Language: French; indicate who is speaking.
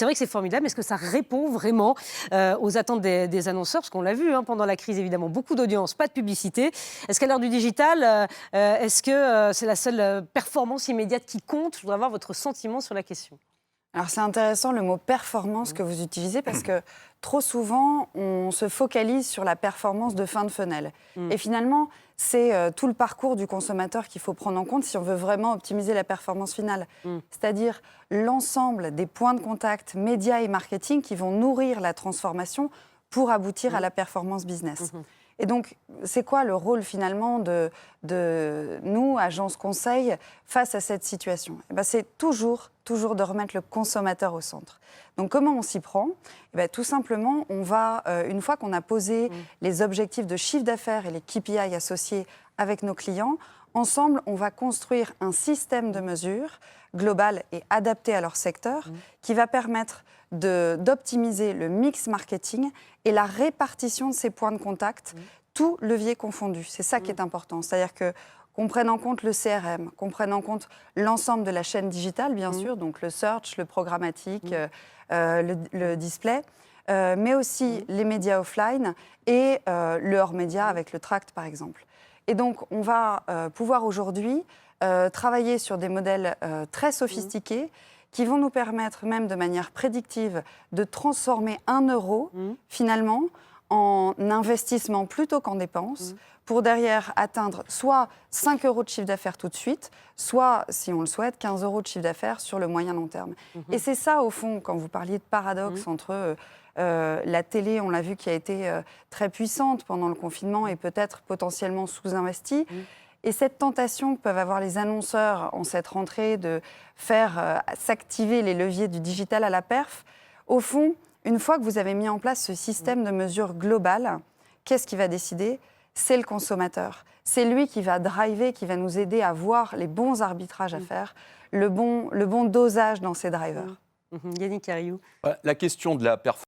Speaker 1: C'est vrai que c'est formidable. Est-ce que ça répond vraiment aux attentes des annonceurs? Parce qu'on l'a vu pendant la crise, évidemment, beaucoup d'audience, pas de publicité. Est-ce qu'à l'heure du digital, est-ce que c'est la seule performance immédiate qui compte? Je voudrais avoir votre sentiment sur la question.
Speaker 2: Alors c'est intéressant le mot performance que vous utilisez parce que trop souvent on se focalise sur la performance de fin de funnel. Et finalement c'est tout le parcours du consommateur qu'il faut prendre en compte si on veut vraiment optimiser la performance finale. C'est-à-dire l'ensemble des points de contact médias et marketing qui vont nourrir la transformation pour aboutir à la performance business. Et donc, c'est quoi le rôle finalement de nous, agences conseil, face à cette situation? C'est toujours de remettre le consommateur au centre. Donc, comment on s'y prend? Tout simplement, on va, une fois qu'on a posé les objectifs de chiffre d'affaires et les KPI associés avec nos clients, ensemble, on va construire un système de mesures global et adapté à leur secteur qui va permettre d'optimiser le mix marketing et la répartition de ces points de contact, tout levier confondu. C'est ça qui est important. C'est-à-dire qu'on prenne en compte le CRM, qu'on prenne en compte l'ensemble de la chaîne digitale, bien sûr, donc le search, le programmatique, le display, mais aussi les médias offline et le hors-média avec le tract, par exemple. Et donc, on va pouvoir aujourd'hui travailler sur des modèles très sophistiqués qui vont nous permettre, même de manière prédictive, de transformer 1 euro, finalement, en investissement plutôt qu'en dépense, pour derrière atteindre soit 5 euros de chiffre d'affaires tout de suite, soit, si on le souhaite, 15 euros de chiffre d'affaires sur le moyen long terme. Et c'est ça, au fond, quand vous parliez de paradoxe entre la télé, on l'a vu, qui a été très puissante pendant le confinement et peut-être potentiellement sous-investie, et cette tentation que peuvent avoir les annonceurs en cette rentrée de faire s'activer les leviers du digital à la perf, au fond, une fois que vous avez mis en place ce système de mesures globales, qu'est-ce qui va décider? C'est le consommateur. C'est lui qui va driver, qui va nous aider à voir les bons arbitrages à faire, le bon dosage dans ces drivers.
Speaker 1: Yannick Cariou.
Speaker 3: La question de la performance